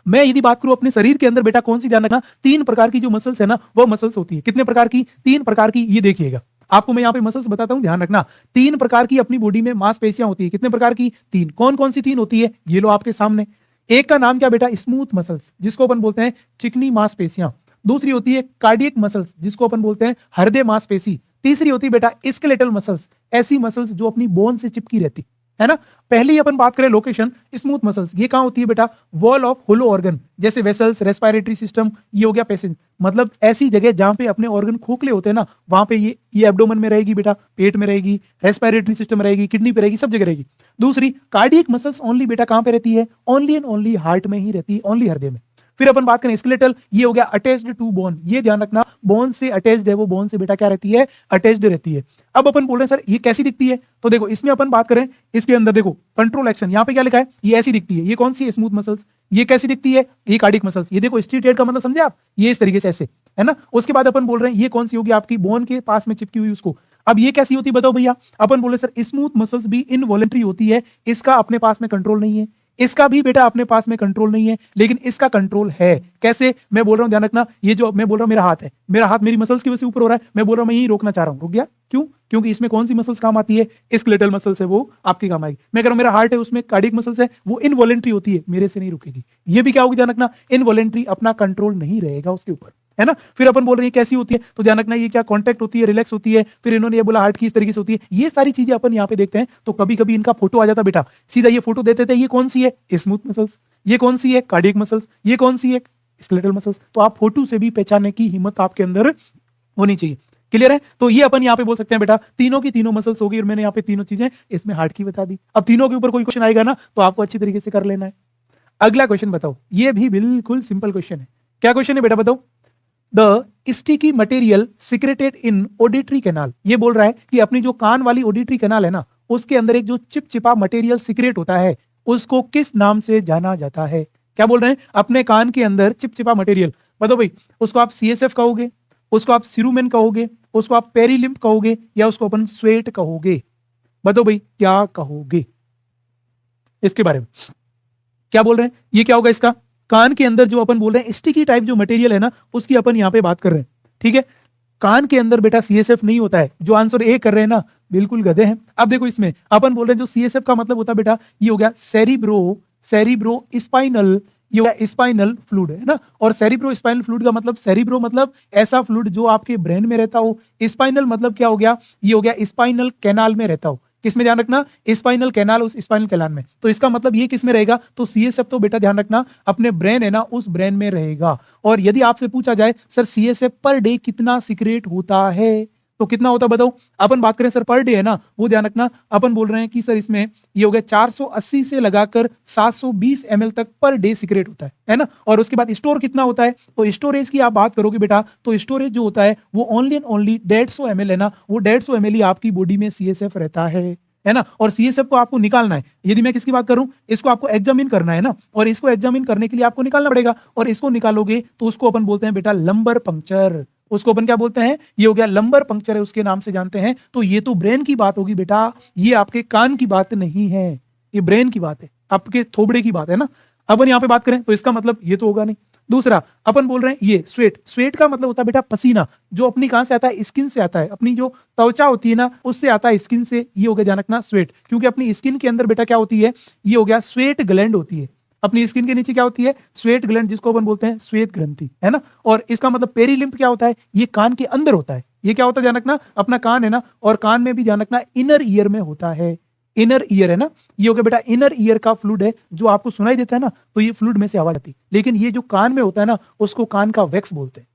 मैं यदि बात करूं अपने शरीर के अंदर बेटा कौन सी ध्यान रखना, 3 प्रकार की जो मसल्स है ना वो मसल्स होती है। कितने प्रकार की? 3 प्रकार की। ये देखिएगा, आपको मैं यहाँ पे मसल्स बताता हूं, ध्यान रखना। 3 प्रकार की अपनी बॉडी में मांसपेशियां होती है। कितने प्रकार की? 3। कौन कौन सी 3 होती है? ये लो आपके सामने। एक का नाम क्या बेटा? स्मूथ मसल्स, जिसको अपन बोलते हैं चिकनी मांसपेशियां। दूसरी होती है कार्डियक मसल्स, जिसको अपन बोलते हैं हृदय मांसपेशी। तीसरी होती है बेटा स्केलेटल मसल्स, ऐसी मसल्स जो अपनी बोन से चिपकी रहती है ना। पहले ही अपन बात करें लोकेशन, स्मूथ मसल्स, ये कहां होती है बेटा? वॉल ऑफ होलो ऑर्गन, जैसे वेसल्स, रेस्पिरेटरी सिस्टम, ये हो गया पैसेज, मतलब ऐसी जगह जहां पे अपने ऑर्गन खोखले होते हैं ना, वहां पे ये एब्डोमेन में रहेगी बेटा, पेट में रहेगी, रेस्पिरेटरी सिस्टम रहेगी, किडनी पे रहेगी, सब जगह रहेगी। दूसरी, कार्डियक मसल्स ओनली बेटा कहां पे रहती है? ओनली एंड ओनली हार्ट में ही रहती है, ओनली हृदय में। फिर अपन बात करें स्केलेटल, ये हो गया अटैच्ड टू बोन, ये ध्यान रखना बोन से अटैच्ड है, वो बोन से बेटा क्या रहती है? अटैच्ड रहती है। अब अपन बोल रहे हैं सर ये कैसी दिखती है? तो देखो इसमें अपन बात करें, इसके अंदर देखो कंट्रोल एक्शन, यहाँ पे क्या लिखा है? ये ऐसी दिखती है। ये कौन सी है? Smooth muscles. ये कैसी दिखती है? ये कार्डियक मसल्स। ये देखो स्ट्रेट का मतलब समझे आप? ये इस तरीके से ऐसे, है ना। उसके बाद अपन बोल रहे हैं ये कौन सी होगी? आपकी बोन के पास में चिपकी हुई उसको। अब ये कैसी होती है बताओ भैया? अपन बोले सर स्मूथ मसल्स भी इनवॉलेंट्री होती है, इसका अपने पास में कंट्रोल नहीं है, इसका भी बेटा अपने पास में कंट्रोल नहीं है, लेकिन इसका कंट्रोल है। कैसे? मैं बोल रहा हूं ध्यान रखना, ये जो मैं बोल रहा हूं मेरा हाथ है, मेरा हाथ मेरी मसल्स की वजह से ऊपर हो रहा है, मैं बोल रहा हूं मैं यही रोकना चाह रहा हूं, रुक गया। क्यों? क्योंकि इसमें कौन सी मसल्स काम आती है? स्केलेटल मसल्स है, वो आपकी काम आएगी। मैं कह रहा हूं मेरा हार्ट है, उसमें कार्डियक मसल्स है, वो इनवॉलेंट्री होती है, मेरे से नहीं रुकेगी। ये भी क्या होगी? ध्यान रखना, इनवॉलेंट्री, अपना कंट्रोल नहीं रहेगा उसके ऊपर, है ना। फिर अपन बोल रहे हैं कैसी होती है, तो ध्यान रखना ये क्या कॉन्टैक्ट होती है, रिलैक्स होती है। फिर इन्होंने ये बोला हार्ट की इस तरीके से होती है। ये सारी चीजें अपन यहाँ पे देखते हैं, तो कभी कभी इनका फोटो आ जाता बेटा, सीधा ये फोटो देते थे, ये कौन सी है? Smooth muscles. ये कौन सी है? Cardiac muscles. ये कौन सी है? Skeletal muscles. तो आप फोटो से भी पहचानने की हिम्मत आपके अंदर होनी चाहिए। क्लियर है? तो ये अपन यहाँ पे बोल सकते हैं बेटा तीनों की तीनों मसल्स होगी, और मैंने यहाँ पे तीनों चीजें इसमें हार्ट की बता दी। अब तीनों के ऊपर कोई क्वेश्चन आएगा ना तो आपको अच्छी तरीके से कर लेना है। अगला क्वेश्चन बताओ, ये भी बिल्कुल सिंपल क्वेश्चन है। क्या क्वेश्चन है बेटा बताओ? The sticky material secreted in auditory canal, ये बोल रहा है कि अपनी जो कान वाली ऑडिटरी कैनाल है ना, उसके अंदर एक जो चिपचिपा मटेरियल सीक्रेट होता है, उसको किस नाम से जाना जाता है? क्या बोल रहे हैं? अपने कान के अंदर चिपचिपा मटेरियल, बताओ भाई, उसको आप सीएसएफ कहोगे, उसको आप सीरुमेन कहोगे, उसको आप पेरीलिम्फ कहोगे, या उसको अपन स्वेट कहोगे? बताओ भाई क्या कहोगे इसके बारे में? क्या बोल रहे हैं? ये क्या होगा इसका? कान के अंदर जो अपन बोल रहे हैं स्टिकी टाइप जो मटेरियल है ना, उसकी अपन यहाँ पे बात कर रहे हैं। ठीक है, कान के अंदर बेटा सीएसएफ नहीं होता है। जो आंसर ए कर रहे हैं ना, बिल्कुल गधे हैं। अब देखो इसमें अपन बोल रहे हैं जो सीएसएफ का मतलब होता है बेटा, ये हो गया सेरिब्रो स्पाइनल ये हो गया स्पाइनल फ्लूइड, है ना। और सेरिब्रो स्पाइनल फ्लूइड का मतलब, सेरिब्रो मतलब ऐसा फ्लूइड जो आपके ब्रेन में रहता हो, स्पाइनल मतलब क्या हो गया, ये हो गया स्पाइनल कैनाल में रहता हो। किसमें ध्यान रखना, स्पाइनल कैनाल, उस स्पाइनल कैनाल में। तो इसका मतलब ये किसमें रहेगा, तो सीएसएफ तो बेटा ध्यान रखना अपने ब्रेन है ना, उस ब्रेन में रहेगा। और यदि आपसे पूछा जाए सर सीएसएफ पर डे कितना सीक्रेट होता है, तो कितना होता है बताओ। अपन बात करें सर पर डे है ना, वो ध्यान रखना अपन बोल रहे हैं कि सर इसमें ये हो गया 480 से लगाकर 720 ml तक पर डे सीक्रेट होता है ना। और उसके बाद स्टोर कितना होता है, तो स्टोरेज की आप बात करोगे बेटा, तो स्टोरेज जो होता है वो ओनली एंड ओनली 150 ml है ना, वो 150 ml ही आपकी बॉडी में सीएसएफ रहता है ना। और सीएसएफ को आपको निकालना है, यदि मैं किसकी बात करूं, इसको आपको एग्जामिन करना है ना, और इसको एग्जामिन करने के लिए आपको निकालना पड़ेगा, और इसको निकालोगे तो उसको अपन बोलते हैं बेटा लंबर पंक्चर। उसको अपन क्या बोलते हैं, ये हो गया लंबर पंक्चर है, उसके नाम से जानते हैं। तो ये तो ब्रेन की बात होगी बेटा, ये आपके कान की बात नहीं है, ये ब्रेन की बात है, आपके थोबड़े की बात है ना। अपन यहाँ पे बात करें तो इसका मतलब ये तो होगा नहीं। दूसरा अपन बोल रहे हैं ये स्वेट, स्वेट का मतलब होता है बेटा पसीना, जो अपनी कहां से आता है, स्किन से आता है, अपनी जो त्वचा होती है ना उससे आता है, स्किन से। ये हो गया ध्यान रखना स्वेट, क्योंकि अपनी स्किन के अंदर बेटा क्या होती है, ये हो गया स्वेट ग्लैंड होती है। अपनी स्किन के नीचे क्या होती है, स्वेट ग्लैंड, जिसको अपन बोलते हैं श्वेत ग्रंथि, है ना। और इसका मतलब पेरीलिम्फ क्या होता है, ये कान के अंदर होता है। ये क्या होता है ध्यान रखना, अपना कान है ना, और कान में भी ध्यान रखना इनर ईयर में होता है, इनर ईयर है ना। ये हो गया बेटा इनर ईयर का फ्लूइड है, जो आपको सुनाई देता है ना, तो ये फ्लूइड में से आवाज आती है। लेकिन ये जो कान में होता है ना, उसको कान का वैक्स बोलते हैं।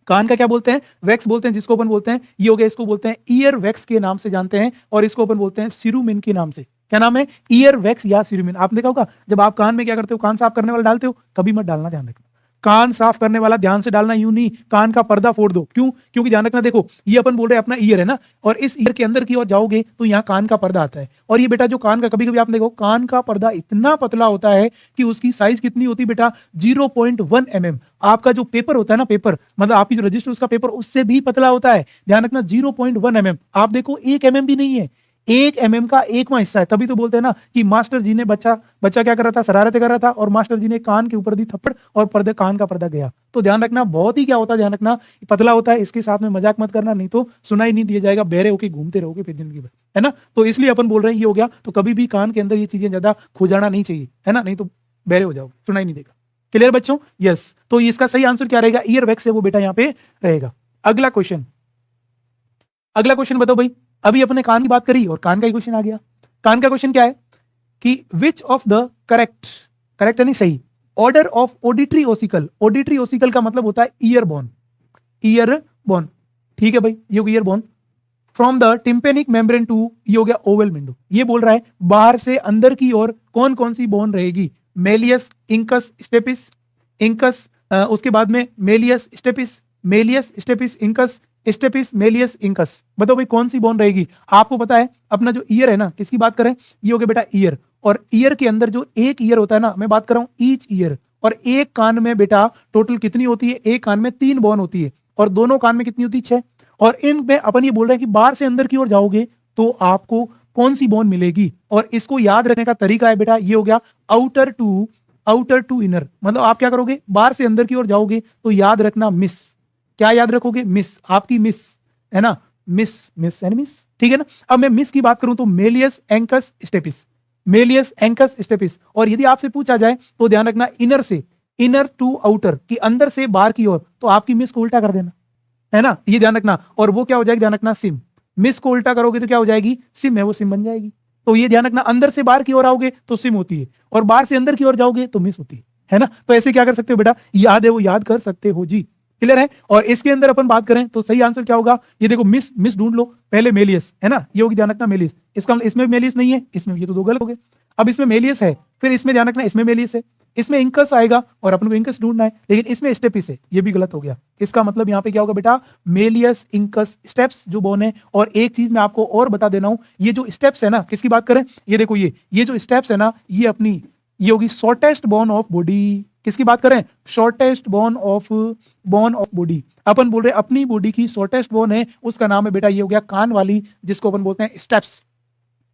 कान का क्या बोलते हैं, वैक्स बोलते हैं, जिसको अपन बोलते हैं, ये हो गया, इसको बोलते हैं ईयर वैक्स के नाम से जानते हैं, और इसको अपन बोलते हैं सिरुमिन के नाम से। क्या नाम है, ईयर वैक्स या सिरुमिन। आपने देखा होगा जब आप कान में क्या करते हो, कान साफ करने वाला डालते हो, कभी मत डालना, ध्यान रखना। कान साफ करने वाला ध्यान से डालना, यूं नहीं, कान का पर्दा फोड़ दो। क्यों, क्योंकि ध्यान रखना, देखो ये अपन बोल रहे हैं अपना ईयर है ना, और इस ईयर के अंदर की ओर जाओगे तो यहाँ कान का पर्दा आता है। और ये बेटा जो कान का, कभी कभी आपने देखो कान का पर्दा इतना पतला होता है कि उसकी साइज कितनी होती है बेटा, 0.1 mm। आपका जो पेपर होता है ना, पेपर मतलब आपकी जो रजिस्टर उसका पेपर, उससे भी पतला होता है। ध्यान रखना 0.1 mm। आप देखो 1 mm भी नहीं है, 1 mm का 1वां हिस्सा है। तभी तो बोलते हैं ना कि मास्टर जी ने बच्चा क्या कर रहा था, शरारतें कर रहा था, और मास्टर जी ने कान के ऊपर दी थप्पड़, और पर्दे, कान का पर्दा गया। तो ध्यान रखना बहुत ही क्या होता है, ध्यान रखना पतला होता है। इसके साथ में मजाक मत करना, नहीं तो सुनाई नहीं दिया जाएगा, बहरे होके घूमते रहोगे फिर जिंदगी भर, है ना। तो इसलिए अपन बोल रहे हैं ये हो गया। तो कभी भी कान के अंदर ये चीजें ज्यादा खुजाना नहीं चाहिए, है ना, नहीं तो बहरे हो जाओगे, सुनाई नहीं देगा। क्लियर बच्चों, यस। तो इसका सही आंसर क्या रहेगा, ईयर वैक्स है वो बेटा यहाँ पे रहेगा। अगला क्वेश्चन, अगला क्वेश्चन बताओ भाई। अभी अपने कान की बात करी और कान का ही क्वेश्चन आ गया। कान का क्वेश्चन क्या है कि which of the correct, correct यानी सही, order of auditory ossicle. Auditory ossicle का मतलब होता है ईयर बोन, ईयर बोन, ठीक है भाई, ये हो गया ear bone. From the tympanic membrane to, ये हो गया ओवल विंडो। ये बोल रहा है बाहर से अंदर की ओर कौन कौन सी बोन रहेगी, मेलियस, इंकस, स्टेपिस, इंकस, उसके बाद में malleus stapes, malleus stapes incus, stapes malleus incus. बताओ भाई कौन सी बोन रहेगी। आपको पता है अपना जो ईयर है ना, किसकी बात करें, ये हो गया बेटा ईयर। और ईयर के अंदर जो एक ईयर होता है ना, मैं बात कर रहा हूं ईच ईयर। और एक कान में बेटा टोटल कितनी होती है, एक कान में 3 बोन होती है, और दोनों कान में कितनी होती है, 6। और इनमें अपन ये बोल रहे हैं कि बाहर से अंदर की ओर जाओगे तो आपको कौन सी बोन मिलेगी। और इसको याद रखने का तरीका है बेटा, ये हो गया आउटर टू इनर। मतलब आप क्या करोगे, बाहर से अंदर की ओर जाओगे तो याद रखना मिस। क्या याद रखोगे, मिस, आपकी मिस, है ना, मिस, मिस एंड मिस, ठीक है ना। अब मैं मिस की बात करूं तो मेलियस एंकस स्टेपिस, मेलियस एंकस स्टेपिस। और यदि आपसे पूछा जाए तो ध्यान रखना इनर से, इनर टू आउटर, कि अंदर से बाहर की ओर, तो आपकी मिस को उल्टा कर देना, है ना, ये ध्यान रखना। और वो क्या हो जाएगी, ध्यान रखना सिम। मिस को उल्टा करोगे तो क्या हो जाएगी, सिम है वो सिम बन जाएगी। तो ये ध्यान रखना, अंदर से बाहर की ओर आओगे तो सिम होती है, और बाहर से अंदर की ओर जाओगे तो मिस होती है ना। तो ऐसे क्या कर सकते हो बेटा, याद है वो याद कर सकते हो जी, क्लियर है। और इसके अंदर अपन बात करें तो सही आंसर क्या होगा, ये देखो मिस, मिस ढूंढ लो पहले, मेलियस है ना, ये होगी ध्यान रखना मेलियस। इसका इसमें मेलियस नहीं है, इसमें, ये तो 2 गलत हो गए। अब इसमें मेलियस है, फिर इसमें ध्यान रखना इसमें मेलियस है, इसमें इंकस आएगा और अपन को इंकस ढूंढना है, लेकिन इसमें स्टेपिस है, ये भी गलत हो गया। इसका मतलब यहाँ पे क्या होगा बेटा, मेलियस इंकस स्टेप्स जो बोन है। और एक चीज मैं आपको और बता देना हूं, ये जो स्टेप्स है ना, किसकी बात करें, ये देखो ये जो स्टेप्स है ना, ये अपनी, ये होगी शॉर्टेस्ट बोन ऑफ बॉडी। किसकी बात करें, शॉर्टेस्ट बोन ऑफ बॉडी। अपन बोल रहे हैं अपनी बॉडी की शॉर्टेस्ट बोन है, उसका नाम है बेटा, ये हो गया कान वाली, जिसको अपन बोलते हैं स्टेप्स।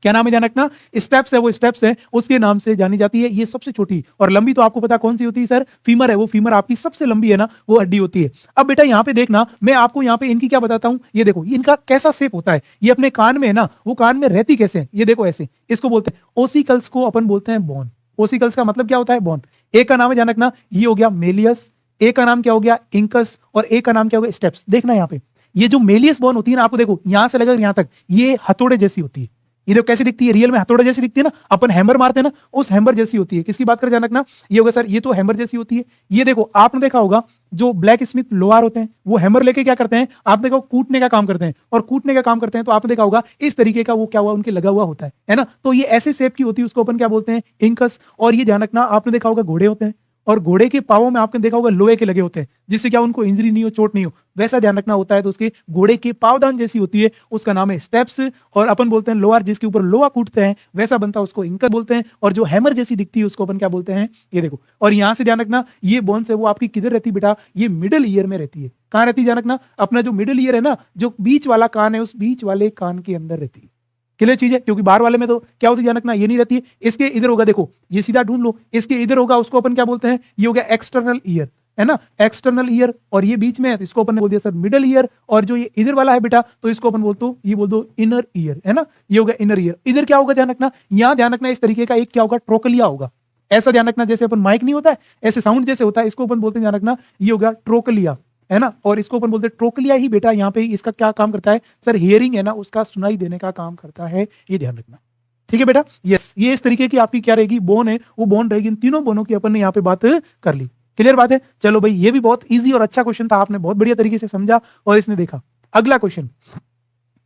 क्या नाम है ध्यान रखना, स्टेप्स है, वो स्टेप्स है उसके नाम से जानी जाती है। ये सबसे छोटी और लंबी तो आपको पता कौन सी होती है सर, फीमर है। वो फीमर आपकी सबसे लंबी है ना, वो हड्डी होती है। अब बेटा यहाँ पे देखना, मैं आपको यहाँ पे इनकी क्या बताता हूँ, ये देखो इनका कैसा शेप होता है। ये अपने कान में है ना, वो कान में रहती कैसे है, ये देखो ऐसे, इसको बोलते हैं ओसिकल्स को अपन बोलते हैं बोन। ओसिकल्स का मतलब क्या होता है? बोन। एक का नाम है ध्यान रखना, ये हो गया मेलियस, एक का नाम क्या हो गया? इंकस, और एक का नाम क्या हो गया? स्टेप्स। देखना यहाँ पे, ये जो मेलियस बोन होती है ना, आपको देखो यहां से लेकर यहां तक, ये हथौड़े जैसी होती है। ये देखो कैसी दिखती है, रियल में हथौड़े जैसी दिखती है ना, अपन हैमर मारते हैं ना, उस हैमर जैसी होती है। किसकी बात करें ध्यान रखना, ये होगा सर, ये तो हैमर जैसी होती है। ये देखो आपने देखा होगा जो ब्लैक स्मिथ लोहार होते हैं, वो हैमर लेके क्या करते हैं, आपने देखो कूटने का काम करते हैं, और कूटने का काम करते हैं तो आपने देखा होगा इस तरीके का वो क्या हुआ, उनके लगा हुआ होता है ना। तो ये ऐसे शेप की होती है, उसको अपन क्या बोलते हैं? इंकस। और ये ध्यान रखना, आपने देखा होगा घोड़े होते हैं, और घोड़े के पावों में आपने देखा होगा लोहे के लगे होते हैं, जिससे क्या उनको इंजरी नहीं हो, चोट नहीं हो, वैसा ध्यान रखना होता है। तो उसके घोड़े के पावदान जैसी होती है, उसका नाम है स्टेप्स। और अपन बोलते हैं लोहार, जिसके ऊपर लोहा कूटते हैं वैसा बनता है, उसको इंकर बोलते हैं। और जो हैमर जैसी दिखती है उसको अपन क्या बोलते हैं? ये देखो। और यहां से ध्यान रखना, ये बोन्स है वो आपकी किधर रहती है बेटा? ये मिडिल ईयर में रहती है। कहां रहती है ध्यान रखना? अपना जो मिडिल ईयर है ना, जो बीच वाला कान है, उस बीच वाले कान के अंदर रहती है। क्लियर चीज है, क्योंकि बाहर वाले में तो क्या होती है ध्यान रखना, ये नहीं रहती है। इसके इधर होगा, देखो ये सीधा ढूंढ लो, इसके इधर होगा, उसको अपन क्या बोलते हैं? ये हो गया एक्सटर्नल ईयर, है ना, एक्सटर्नल ईयर। और ये बीच में है तो इसको अपन ने बोल दिया सर मिडल ईयर। और जो ये इधर वाला है बेटा, तो इसको अपन बोलते हो, ये बोल दो इनर ईयर, है ना, ये होगा इनर ईयर। इधर क्या होगा ध्यान रखना, यहां ध्यान रखना, इस तरीके का एक क्या होगा? ट्रोकलिया होगा। ऐसा ध्यान रखना, जैसे अपन माइक नहीं होता है, ऐसे साउंड जैसे होता है, इसको अपन बोलते हैं ध्यान रखना, ये होगा ट्रोकलिया, है ना। और इसको अपन बोलते हैं ट्रोकलिया ही बेटा, यहाँ पे इसका क्या काम करता है सर? हियरिंग है ना, उसका सुनाई देने का काम करता है, ये ध्यान रखना। ठीक है बेटा, यस। ये इस तरीके की आपकी क्या रहेगी? बोन है, वो बोन रहेगी। इन तीनों बोनों की अपन ने यहाँ पे बात कर ली। क्लियर बात है? चलो भाई, ये भी बहुत इजी और अच्छा क्वेश्चन था, आपने बहुत बढ़िया तरीके से समझा और इसने देखा। अगला क्वेश्चन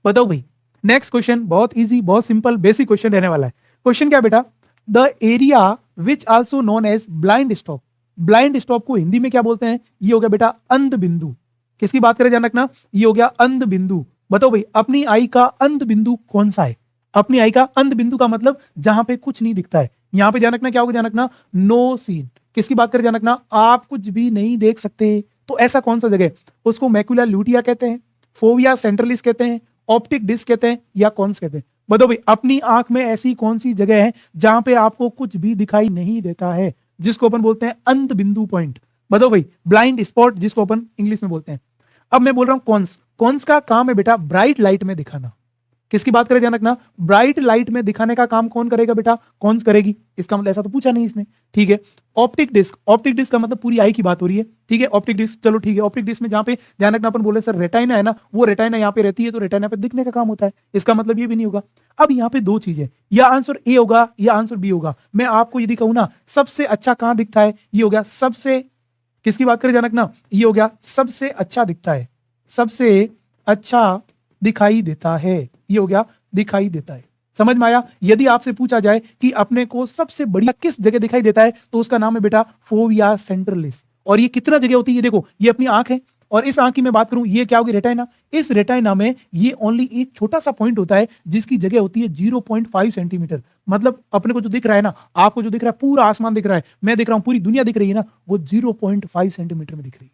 बताओ भाई। नेक्स्ट क्वेश्चन बहुत इजी, बहुत सिंपल, बेसिक क्वेश्चन रहने वाला है। क्वेश्चन क्या बेटा? The area which also known as blind stop. Blind stop को हिंदी में क्या बोलते हैं? ये हो गया बेटा अंध बिंदु। किसकी बात करें ध्यान रखना, ये हो गया अंध बिंदु। बताओ भाई, अपनी आई का अंध बिंदु कौन सा है? अपनी आई का अंध बिंदु का मतलब जहां पे कुछ नहीं दिखता है। यहां पे ध्यान रखना क्या होगा? ध्यान रखना नो सीन। किसकी बात करें ध्यान रखना, आप कुछ भी नहीं देख सकते। तो ऐसा कौन सा जगह? उसको मैक्यूला ल्यूटिया कहते हैं, फोविया सेंट्रलिस कहते हैं, ऑप्टिक डिस्क कहते हैं, या कॉन्स कहते हैं। बताओ भाई, अपनी आंख में ऐसी कौन सी जगह है जहां पे आपको कुछ भी दिखाई नहीं देता है, जिसको अपन बोलते हैं अंध बिंदु पॉइंट। बताओ भाई, ब्लाइंड स्पॉट जिसको अपन इंग्लिश में बोलते हैं। अब मैं बोल रहा हूं कॉन्स। कॉन्स का काम है बेटा ब्राइट लाइट में दिखाना। किसकी बात करें ध्यान रखना, ब्राइट लाइट में दिखाने का काम कौन करेगा बेटा? कौन करेगी। इसका मतलब ऐसा तो पूछा नहीं इसने, ठीक है। ऑप्टिक डिस्क, ऑप्टिक डिस्क का मतलब पूरी आई की बात हो रही है, ठीक है। ऑप्टिक डिस्क, चलो ठीक है। ऑप्टिक डिस्क में जहां पे ध्यान रखना अपन बोले सर रेटाइना है ना, वो रेटाइना यहाँ पे रहती है, तो रेटाइना पे दिखने का काम होता है। इसका मतलब ये भी नहीं होगा। अब यहाँ पे दो चीजें, या आंसर ए होगा या आंसर बी होगा। मैं आपको यदि कहूं ना सबसे अच्छा कहां दिखता है, ये हो गया सबसे, किसकी बात करें ध्यान रखना, ये हो गया सबसे अच्छा दिखता है, सबसे अच्छा दिखाई देता है, ये हो गया दिखाई देता है। समझ में आया? यदि आपसे पूछा जाए कि अपने को सबसे बढ़िया किस जगह दिखाई देता है, तो उसका नाम है बेटा फोविया सेंट्रलिस। और ये कितना जगह होती है? ये देखो, ये अपनी आंख है, और इस आंख की मैं बात करूं, ये क्या होगी? रेटाइना। इस रेटाइना में ये ओनली एक छोटा सा पॉइंट होता है, जिसकी जगह होती है 0.5 सेंटीमीटर। मतलब अपने को जो दिख रहा है ना, आपको जो दिख रहा है पूरा आसमान दिख रहा है, मैं दिख रहा हूं पूरी दुनिया दिख रही है ना, वो 0.5 सेंटीमीटर में दिख रही है।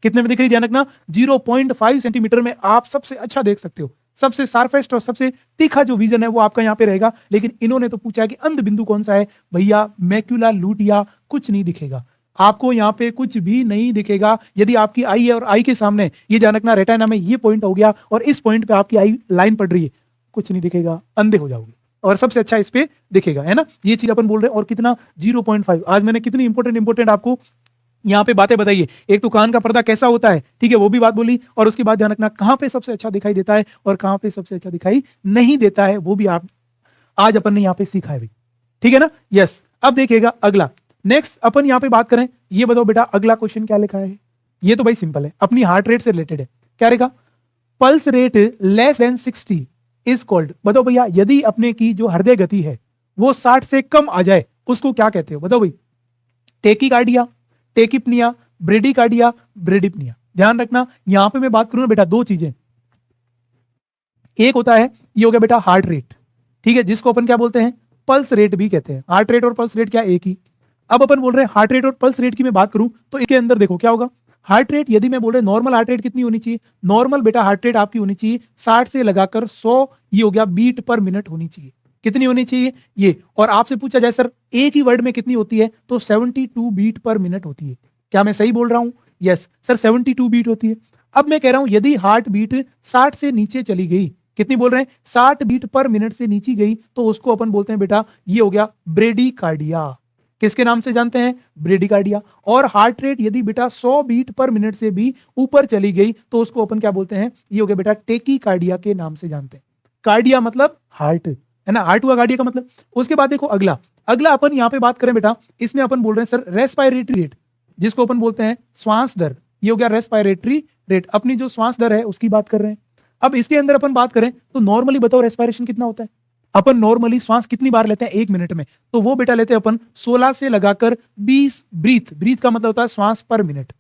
कितने में दिख रही है ध्यान रखना? 0.5 सेंटीमीटर में आप सबसे अच्छा देख सकते हो। सबसे शार्पेस्ट और सबसे तीखा जो विजन है वो आपका यहाँ पे रहेगा। लेकिन इन्होंने तो पूछा है कि अंध बिंदु कौन सा है? भैया मैक्यूला लूटिया, कुछ नहीं दिखेगा आपको, यहाँ पे कुछ भी नहीं दिखेगा। यदि आपकी आई है और आई के सामने ये ध्यान रखना रेटाइना में ये पॉइंट हो गया, और इस पॉइंट पे आपकी आई लाइन पड़ रही है, कुछ नहीं दिखेगा, अंधे हो जाओगे। और सबसे अच्छा इस पे दिखेगा, है ना। ये चीज अपन बोल रहे हैं। और कितना? 0.5। आज मैंने कितनी इंपोर्टेंट आपको यहाँ पे बातें बताइए। एक तो कान का पर्दा कैसा होता है, ठीक है, वो भी बात बोली। और उसके बाद ध्यान रखना कहां पे सबसे अच्छा दिखाई देता है और कहां पे सबसे अच्छा दिखाई नहीं देता है, वो भी आप आज अपन ने यहाँ पे सीखा है भाई, ठीक है ना। यस। अब देखिएगा अगला, नेक्स्ट अपन यहाँ पे बात करें। ये बताओ बेटा अगला क्वेश्चन क्या लिखा है? ये तो भाई सिंपल है, अपनी हार्ट रेट से रिलेटेड है। क्या रहेगा? Pulse rate less than 60 is called. बताओ भैया, यदि अपने की जो हृदय गति है वो 60 से कम आ जाए, उसको क्या कहते हो? बताओ भाई। Tachycardia, tachypnoea, bradycardia, bradypnoea. ध्यान रखना यहां पे मैं बात करूं ना बेटा, दो चीजें। एक होता है, ये हो गया बेटा हार्ट रेट, ठीक है, जिसको अपन क्या बोलते हैं? पल्स रेट भी कहते हैं। हार्ट रेट और पल्स रेट क्या एक ही? अब अपन बोल रहे हैं हार्ट रेट और पल्स रेट की मैं बात करूं तो इसके अंदर देखो क्या होगा। हार्ट रेट, यदि मैं बोल रहे नॉर्मल हार्ट रेट कितनी होनी चाहिए? नॉर्मल बेटा हार्ट रेट आपकी होनी चाहिए 60 से लगाकर 100, ये हो गया बीट पर मिनट होनी चाहिए। कितनी होनी चाहिए ये? और आपसे पूछा जाए सर एक ही वर्ड में कितनी होती है, तो 72 बीट पर मिनट होती है। क्या मैं सही बोल रहा हूं? यस सर, 72 बीट होती है। अब मैं कह रहा हूं यदि हार्ट बीट 60 से नीचे चली गई, कितनी बोल रहे हैं? 60 बीट पर मिनट से नीचे गई, तो उसको अपन बोलते हैं बेटा, ये हो गया ब्रेडिकार्डिया। किसके नाम से जानते हैं? ब्रेडिकार्डिया। और हार्ट रेट यदि बेटा 100 बीट पर मिनट से भी ऊपर चली गई तो उसको अपन क्या बोलते हैं? ये हो गया बेटा टेकीकार्डिया के नाम से जानते हैं। कार्डिया मतलब हार्ट, है ना, हार्ट हुआ कार्डिया का मतलब। उसके बाद देखो अगला अपन यहाँ पे बात करें बेटा, इसमें अपन बोल रहे हैं सर रेस्पिरेटरी रेट, जिसको अपन बोलते हैं श्वास दर। ये हो गया रेस्पिरेटरी रेट, अपनी जो श्वास दर है उसकी बात कर रहे हैं। अब इसके अंदर अपन बात करें तो नॉर्मली बताओ रेस्पिरेशन कितना होता है? अपन नॉर्मली श्वास कितनी बार लेते हैं 1 मिनट में? तो वो बेटा लेते हैं अपन 16 से लगाकर 20 ब्रीथ का मतलब होता है श्वास पर मिनट।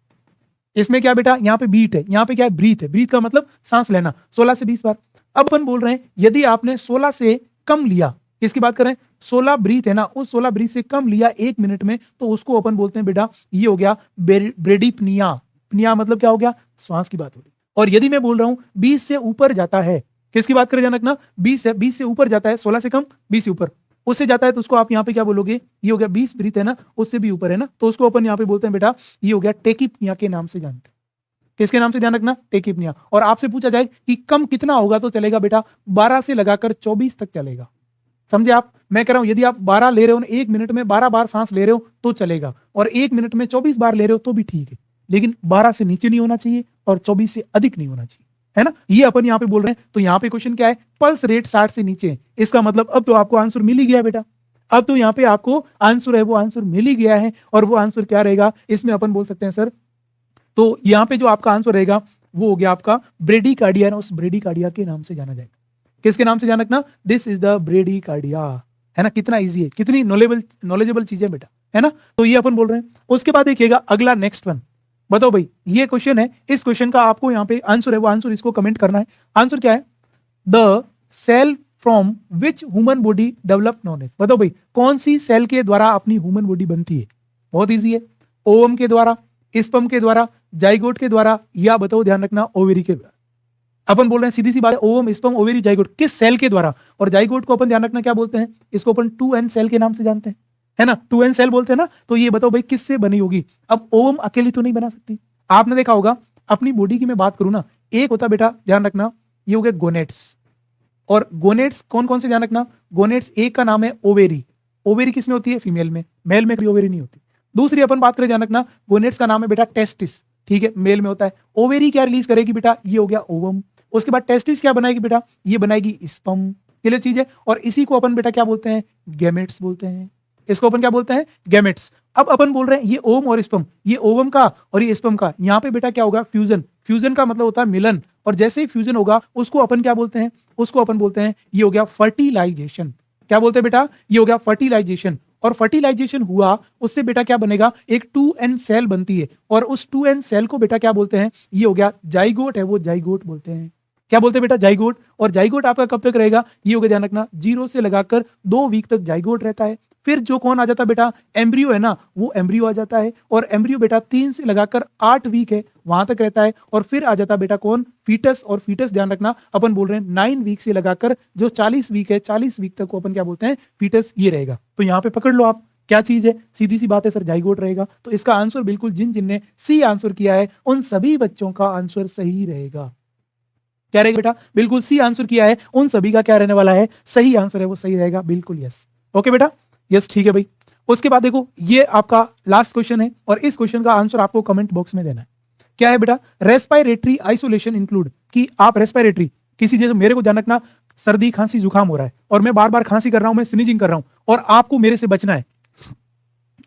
इसमें क्या बेटा, यहाँ पे बीट है, यहाँ पे क्या है? ब्रीथ है। ब्रीथ का मतलब सांस लेना, 16 से 20 बार। अब अपन बोल रहे हैं यदि आपने 16 से कम लिया, किसकी बात करें? 16 ब्रीथ है ना, उस 16 ब्रीथ से कम लिया 1 मिनट में, तो उसको अपन बोलते हैं बेटा ये हो गया ब्रेडिप्निया। प्निया मतलब क्या हो गया? श्वास की बात हो रही। और यदि मैं बोल रहा हूं 20 से ऊपर जाता है, किसकी बात करें ध्यान रखना, 20 से ऊपर जाता है, 16 से कम 20 से ऊपर, उससे जाता है तो उसको आप यहाँ पे क्या बोलोगे? ये हो गया 20 ब्रीथ है ना, उससे भी ऊपर है ना, तो उसको अपन यहाँ पे बोलते हैं बेटा ये हो गया टेकिप्निया के नाम से जानते हैं। किसके नाम से ध्यान रखना? टेकिप्निया। और आपसे पूछा जाए कि कम कितना होगा तो चलेगा बेटा 12 से लगाकर 24 तक चलेगा। समझे आप? मैं कह रहा हूं यदि आप 12 ले रहे हो ना, 1 मिनट में 12 बार सांस ले रहे हो तो चलेगा, और 1 मिनट में 24 बार ले रहे हो तो भी ठीक है, लेकिन 12 से नीचे नहीं होना चाहिए और 24 से अधिक नहीं होना चाहिए, है ना। ये अपन यहाँ पे बोल रहे हैं। तो यहाँ पे क्वेश्चन क्या है? पल्स रेट 60 से नीचे है। इसका मतलब अब तो आपको आंसर मिल ही गया बेटा, अब तो यहाँ पे आपको आंसर है वो आंसर मिल ही गया है। और वो आंसर क्या रहेगा इसमें अपन बोल सकते हैं सर, तो यहाँ पे जो आपका आंसर रहेगा वो हो गया आपका ब्रेडिकार्डिया, उस ब्रेडिकार्डिया के नाम से जाना जाएगा। किसके नाम से जान रखना? दिस इज द ब्रेडिकार्डिया, है ना। कितना इजी है, कितनी नॉलेजेबल चीज है बेटा, है ना। तो ये अपन बोल रहे हैं। उसके बाद देखिएगा अगला नेक्स्ट वन, बताओ भाई ये क्वेश्चन है, इस क्वेश्चन का आपको यहाँ पे आंसर है वो आंसर इसको कमेंट करना है। आंसर क्या है? The cell from which human body develop known as. बताओ भाई कौन सी सेल के द्वारा अपनी ह्यूमन बॉडी बनती है? बहुत इजी है, ओवम के द्वारा, स्पर्म के द्वारा, जाइगोट के द्वारा, या बताओ ध्यान रखना ओवेरी के द्वारा। अपन बोल रहे हैं सीधी सी बात है, ओवम, स्पर्म, ओवेरी, जाइगोट, किस सेल के द्वारा? और जाइगोट को अपन ध्यान रखना क्या बोलते हैं? इसको अपन 2n सेल के नाम से जानते हैं, है ना, 2n सेल बोलते हैं ना। तो ये बताओ भाई किससे बनी होगी? अब ओवम अकेली तो नहीं बना सकती, आपने देखा होगा अपनी बॉडी की मैं बात करूं ना, एक होता बेटा ध्यान रखना ये हो गया गोनेट्स। और गोनेट्स कौन कौन से ध्यान रखना? गोनेट्स एक का नाम है ओवेरी। ओवेरी किसमें होती है? फीमेल में। मेल में कभी ओवेरी नहीं होती। दूसरी अपन बात करें ध्यान रखना, गोनेट्स का नाम है बेटा टेस्टिस, ठीक है, मेल में होता है। ओवेरी क्या रिलीज करेगी बेटा? ये हो गया ओवम। उसके बाद टेस्टिस क्या बनाएगी बेटा? ये बनाएगी स्पर्म। क्लियर चीज है। और इसी को अपन बेटा क्या बोलते हैं? गैमेट्स बोलते हैं। इसको अपन क्या बोलते हैं? गैमेट्स। अब अपन बोल रहे हैं ये ओवम और स्पर्म, ये ओवम का और ये स्पर्म का, यहाँ पे बेटा क्या होगा? फ्यूजन। फ्यूजन का मतलब होता है मिलन, और जैसे ही फ्यूजन होगा उसको अपन क्या बोलते हैं? उसको अपन बोलते हैं ये हो गया फर्टिलाइजेशन। क्या बोलते हैं बेटा? ये हो गया फर्टिलाइजेशन। और फर्टिलाइजेशन हुआ उससे बेटा क्या बनेगा? एक 2n सेल बनती है, और उस 2n सेल को बेटा क्या बोलते हैं? ये हो गया जाइगोट है, वो जाइगोट बोलते हैं। क्या बोलते हैं बेटा? जाइगोट। और जाइगोट आपका कब तक रहेगा? ये हो गया ध्यान रखना 0 से लगाकर 2 वीक तक जाइगोट रहता है। फिर जो कौन आ जाता है बेटा? एम्ब्रियो है ना, वो एम्ब्रियो आ जाता है। और एम्ब्रियो बेटा 3 से लगाकर 8 वीक है वहां तक रहता है। और फिर आ जाता बेटा कौन? फीटस। और फीटस ध्यान रखना अपन बोल रहे हैं 9 वीक से लगाकर जो 40 वीक है, 40 वीक तक को अपन क्या बोलते हैं? फीटस। ये रहेगा। तो यहाँ पे पकड़ लो आप क्या चीज है, सीधी सी बात है सर, जाइगोट रहेगा। तो इसका आंसर बिल्कुल जिन जिन ने सी आंसर किया है उन सभी बच्चों का आंसर सही रहेगा। क्या रहेगा बेटा? बिल्कुल सी आंसर किया है उन सभी का क्या रहने वाला है? सही आंसर है वो सही रहेगा, बिल्कुल यस। ओके बेटा, यस ठीक है भाई। उसके बाद देखो ये आपका लास्ट क्वेश्चन है, और इस क्वेश्चन का आंसर आपको कमेंट बॉक्स में देना है। क्या है बेटा? रेस्पिरेटरी आइसोलेशन इंक्लूड, कि आप रेस्पिरेटरी किसी जैसे, मेरे को ध्यान रखना सर्दी खांसी जुकाम हो रहा है और मैं बार बार खांसी कर रहा हूं, मैं स्नीजिंग कर रहा हूं, और आपको मेरे से बचना है।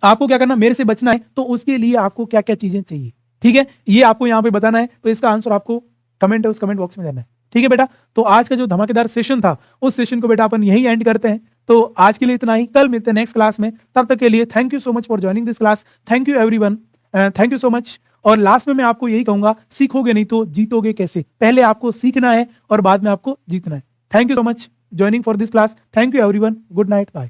आपको क्या करना? मेरे से बचना है। तो उसके लिए आपको क्या क्या चीजें चाहिए, ठीक है, ये आपको यहाँ पे बताना है। तो इसका आंसर आपको कमेंट है उस कमेंट बॉक्स में देना है, ठीक है बेटा। तो आज का जो धमाकेदार सेशन था उस सेशन को बेटा अपन यही एंड करते हैं। तो आज के लिए इतना ही, कल मिलते हैं नेक्स्ट क्लास में। तब तक के लिए thank you so much for joining this class. Thank you everyone, thank you so much. और लास्ट में मैं आपको यही कहूंगा, सीखोगे नहीं तो जीतोगे कैसे? पहले आपको सीखना है और बाद में आपको जीतना है। Thank you so much joining for this class. Thank you everyone, good night, bye.